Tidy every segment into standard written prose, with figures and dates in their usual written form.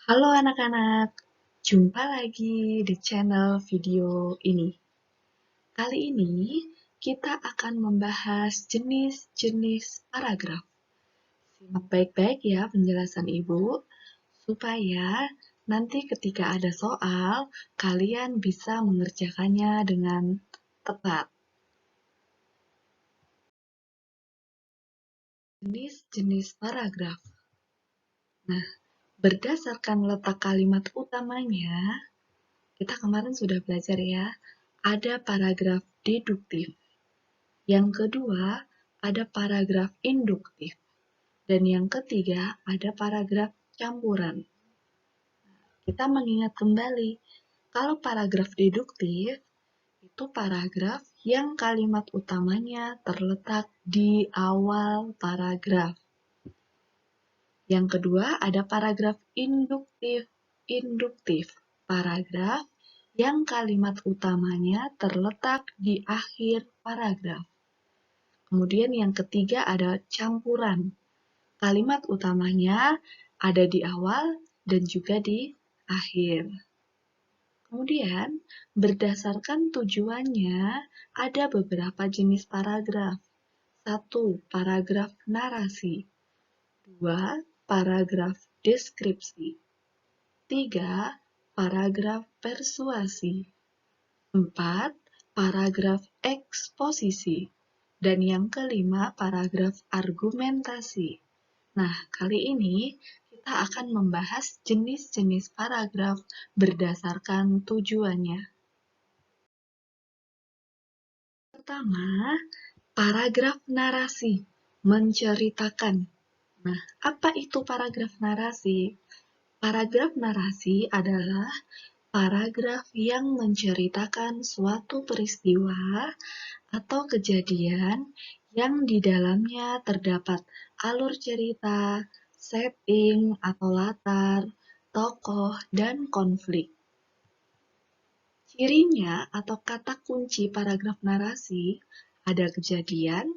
Halo anak-anak, jumpa lagi di channel video ini. Kali ini kita akan membahas jenis-jenis paragraf. Simak baik-baik ya penjelasan Ibu, supaya nanti ketika ada soal, kalian bisa mengerjakannya dengan tepat. Jenis-jenis paragraf. Nah, berdasarkan letak kalimat utamanya, kita kemarin sudah belajar ya, ada paragraf deduktif. Yang kedua, ada paragraf induktif. Dan yang ketiga, ada paragraf campuran. Kita mengingat kembali, kalau paragraf deduktif, itu paragraf yang kalimat utamanya terletak di awal paragraf. Yang kedua, ada paragraf induktif. Induktif, paragraf yang kalimat utamanya terletak di akhir paragraf. Kemudian yang ketiga ada campuran. Kalimat utamanya ada di awal dan juga di akhir. Kemudian, berdasarkan tujuannya, ada beberapa jenis paragraf. 1. Paragraf narasi. 2. Paragraf deskripsi. 3. Paragraf persuasi. 4. Paragraf eksposisi. Dan yang kelima, paragraf argumentasi. Nah, kali ini kita akan membahas jenis-jenis paragraf berdasarkan tujuannya. Pertama, paragraf narasi, menceritakan. Nah, apa itu paragraf narasi? Paragraf narasi adalah paragraf yang menceritakan suatu peristiwa atau kejadian yang di dalamnya terdapat alur cerita, setting atau latar, tokoh, dan konflik. Cirinya atau kata kunci paragraf narasi ada kejadian,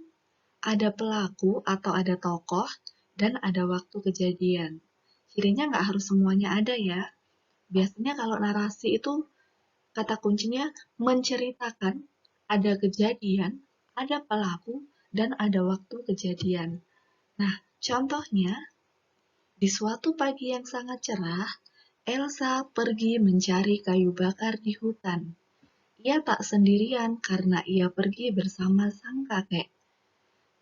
ada pelaku atau ada tokoh, dan ada waktu kejadian. Cirinya nggak harus semuanya ada ya. Biasanya kalau narasi itu kata kuncinya menceritakan, ada kejadian, ada pelaku, dan ada waktu kejadian. Nah, contohnya, di suatu pagi yang sangat cerah, Elsa pergi mencari kayu bakar di hutan. Ia tak sendirian karena ia pergi bersama sang kakek.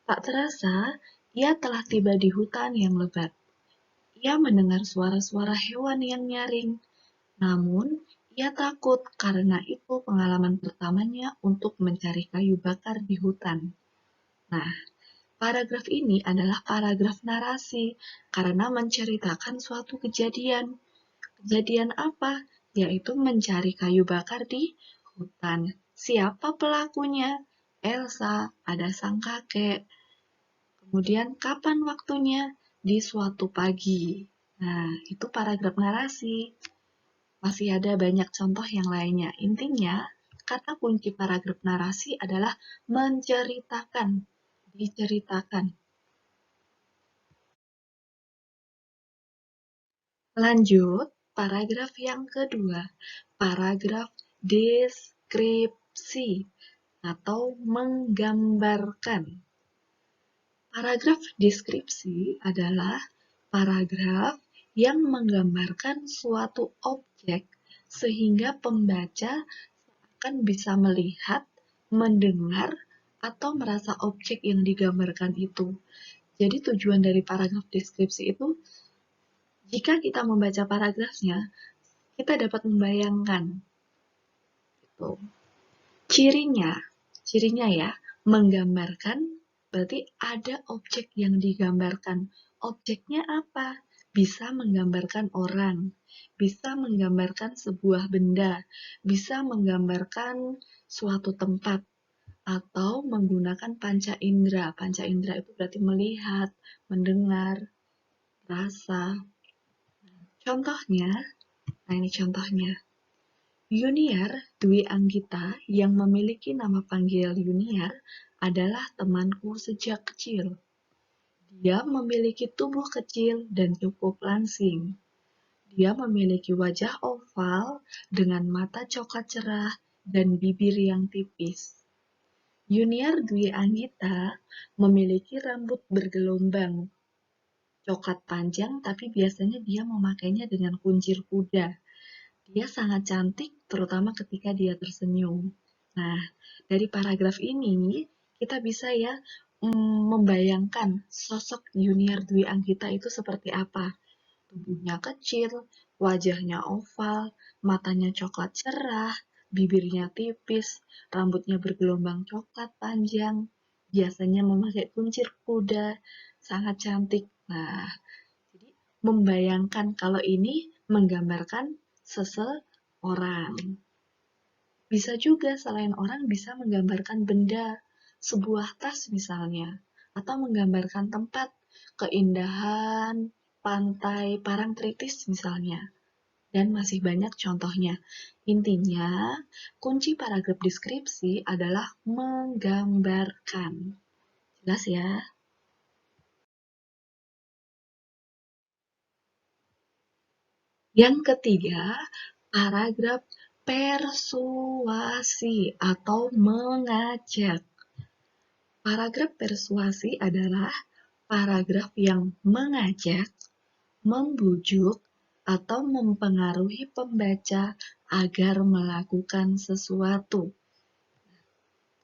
Tak terasa, ia telah tiba di hutan yang lebat. Ia mendengar suara-suara hewan yang nyaring. Namun, ia takut karena itu pengalaman pertamanya untuk mencari kayu bakar di hutan. Nah, paragraf ini adalah paragraf narasi karena menceritakan suatu kejadian. Kejadian apa? Yaitu mencari kayu bakar di hutan. Siapa pelakunya? Elsa, ada sang kakek. Kemudian kapan waktunya? Di suatu pagi. Nah, itu paragraf narasi. Masih ada banyak contoh yang lainnya. Intinya, kata kunci paragraf narasi adalah menceritakan, diceritakan. Lanjut, paragraf yang kedua, paragraf deskripsi atau menggambarkan. Paragraf deskripsi adalah paragraf yang menggambarkan suatu objek sehingga pembaca akan bisa melihat, mendengar, atau merasa objek yang digambarkan itu. Jadi tujuan dari paragraf deskripsi itu, jika kita membaca paragrafnya, kita dapat membayangkan. Gitu. Cirinya ya, menggambarkan berarti ada objek yang digambarkan. Objeknya apa? Bisa menggambarkan orang, bisa menggambarkan sebuah benda, bisa menggambarkan suatu tempat, atau menggunakan panca indera. Panca indera itu berarti melihat, mendengar, rasa. Contohnya, nah ini contohnya. Yuniar Dwi Anggita yang memiliki nama panggil Yuniar adalah temanku sejak kecil. Dia memiliki tubuh kecil dan cukup langsing. Dia memiliki wajah oval dengan mata coklat cerah dan bibir yang tipis. Junior Dwi Anggita memiliki rambut bergelombang coklat panjang, tapi biasanya dia memakainya dengan kuncir kuda. Dia sangat cantik, terutama ketika dia tersenyum. Nah, dari paragraf ini, kita bisa ya membayangkan sosok Junior Dwi Anggita itu seperti apa. Tubuhnya kecil, wajahnya oval, matanya coklat cerah, bibirnya tipis, rambutnya bergelombang coklat panjang, biasanya memakai kuncir kuda, sangat cantik. Nah, jadi membayangkan kalau ini menggambarkan seseorang. Bisa juga selain orang bisa menggambarkan benda, sebuah tas misalnya, atau menggambarkan tempat, keindahan, pantai, Parangtritis misalnya. Dan masih banyak contohnya. Intinya, kunci paragraf deskripsi adalah menggambarkan. Jelas ya? Yang ketiga, paragraf persuasi atau mengajak. Paragraf persuasi adalah paragraf yang mengajak, membujuk, atau mempengaruhi pembaca agar melakukan sesuatu.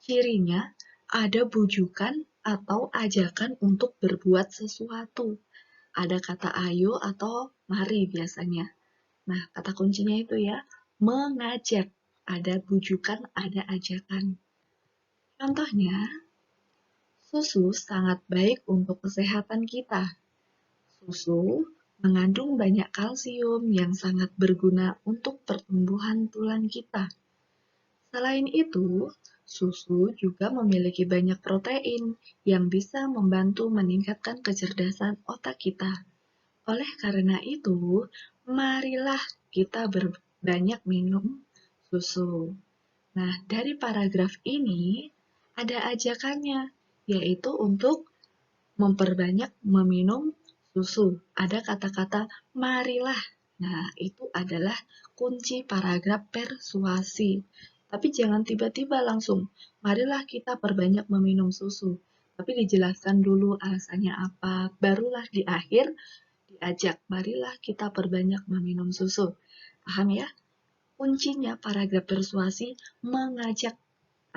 Cirinya ada bujukan atau ajakan untuk berbuat sesuatu. Ada kata ayo atau mari biasanya. Nah, kata kuncinya itu ya, mengajak. Ada bujukan, ada ajakan. Contohnya, susu sangat baik untuk kesehatan kita. Susu mengandung banyak kalsium yang sangat berguna untuk pertumbuhan tulang kita. Selain itu, susu juga memiliki banyak protein yang bisa membantu meningkatkan kecerdasan otak kita. Oleh karena itu, marilah kita berbanyak minum susu. Nah, dari paragraf ini ada ajakannya, yaitu untuk memperbanyak meminum susu. Ada kata-kata marilah. Nah, itu adalah kunci paragraf persuasi. Tapi jangan tiba-tiba langsung, marilah kita perbanyak meminum susu. Tapi dijelaskan dulu alasannya apa, barulah di akhir diajak, marilah kita perbanyak meminum susu. Paham ya? Kuncinya paragraf persuasi mengajak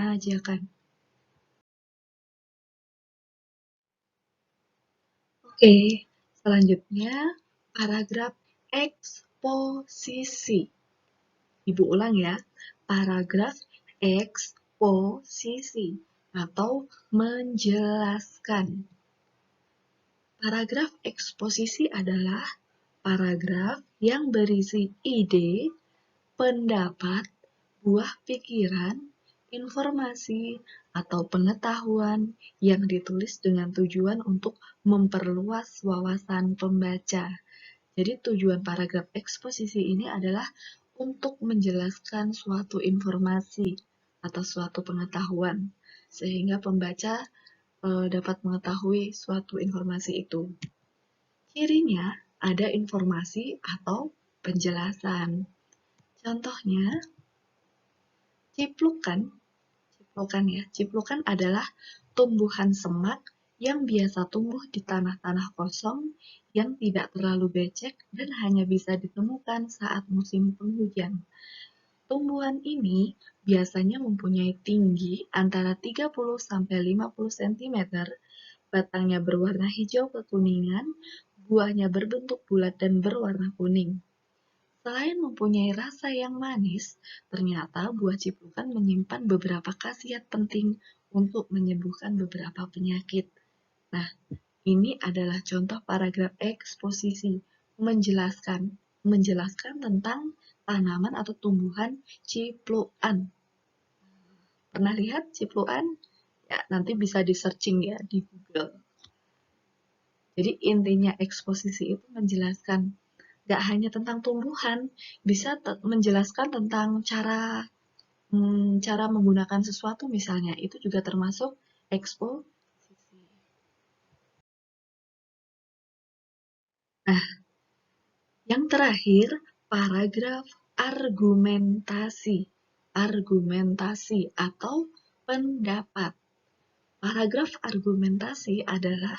ajakan. Oke, selanjutnya paragraf eksposisi. Ibu ulang ya, paragraf eksposisi atau menjelaskan. Paragraf eksposisi adalah paragraf yang berisi ide, pendapat, buah pikiran, informasi, atau pengetahuan yang ditulis dengan tujuan untuk memperluas wawasan pembaca. Jadi tujuan paragraf eksposisi ini adalah untuk menjelaskan suatu informasi atau suatu pengetahuan, sehingga pembaca dapat mengetahui suatu informasi itu. Cirinya ada informasi atau penjelasan. Contohnya, ciplukan. Ciplukan adalah tumbuhan semak yang biasa tumbuh di tanah-tanah kosong yang tidak terlalu becek dan hanya bisa ditemukan saat musim penghujan. Tumbuhan ini biasanya mempunyai tinggi antara 30-50 cm, batangnya berwarna hijau kekuningan, buahnya berbentuk bulat dan berwarna kuning. Selain mempunyai rasa yang manis, ternyata buah ciplukan menyimpan beberapa khasiat penting untuk menyembuhkan beberapa penyakit. Nah, ini adalah contoh paragraf eksposisi, menjelaskan tentang tanaman atau tumbuhan ciplukan. Pernah lihat ciplukan? Ya, nanti bisa di-searching ya di Google. Jadi intinya eksposisi itu menjelaskan gak hanya tentang tumbuhan, bisa menjelaskan tentang cara menggunakan sesuatu misalnya, itu juga termasuk eksposisi. Nah, Yang terakhir, paragraf argumentasi. Argumentasi atau pendapat. Paragraf argumentasi adalah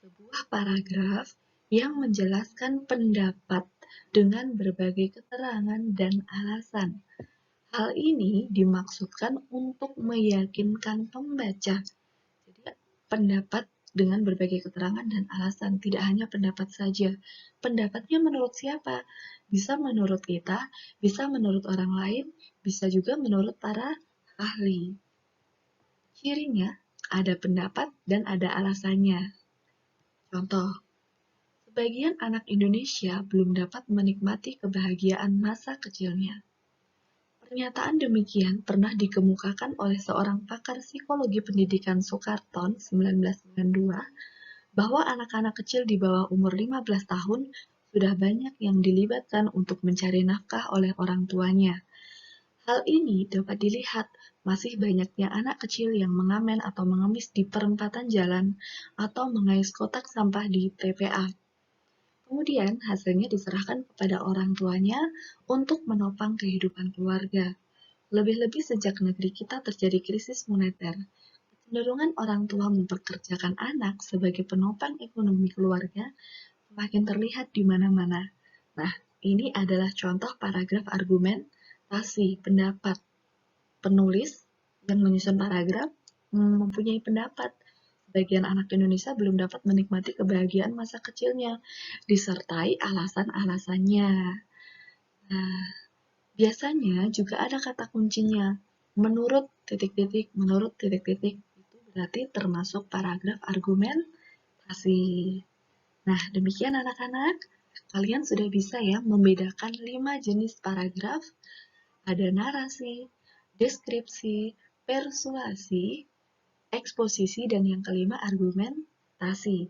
sebuah paragraf yang menjelaskan pendapat dengan berbagai keterangan dan alasan. Hal ini dimaksudkan untuk meyakinkan pembaca. Jadi, pendapat dengan berbagai keterangan dan alasan, tidak hanya pendapat saja. Pendapatnya menurut siapa? Bisa menurut kita, bisa menurut orang lain, bisa juga menurut para ahli. Cirinya, ada pendapat dan ada alasannya. Contoh, sebagian anak Indonesia belum dapat menikmati kebahagiaan masa kecilnya. Pernyataan demikian pernah dikemukakan oleh seorang pakar psikologi pendidikan Soekarton 1992 bahwa anak-anak kecil di bawah umur 15 tahun sudah banyak yang dilibatkan untuk mencari nafkah oleh orang tuanya. Hal ini dapat dilihat masih banyaknya anak kecil yang mengamen atau mengemis di perempatan jalan atau mengais kotak sampah di TPA. Kemudian hasilnya diserahkan kepada orang tuanya untuk menopang kehidupan keluarga. Lebih-lebih sejak negeri kita terjadi krisis moneter, kecenderungan orang tua mempekerjakan anak sebagai penopang ekonomi keluarga semakin terlihat di mana-mana. Nah, ini adalah contoh paragraf argumentasi pendapat. Penulis yang menyusun paragraf mempunyai pendapat. Sebagian anak Indonesia belum dapat menikmati kebahagiaan masa kecilnya, disertai alasan-alasannya. Nah, biasanya juga ada kata kuncinya. Menurut titik-titik, menurut titik-titik. Itu berarti termasuk paragraf argumentasi. Nah, demikian anak-anak. Kalian sudah bisa ya membedakan 5 jenis paragraf. Ada narasi, deskripsi, persuasi, eksposisi, dan yang kelima argumentasi.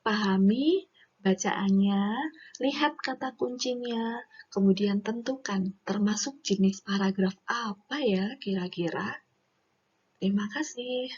Pahami bacaannya, lihat kata kuncinya, kemudian tentukan termasuk jenis paragraf apa ya kira-kira. Terima kasih.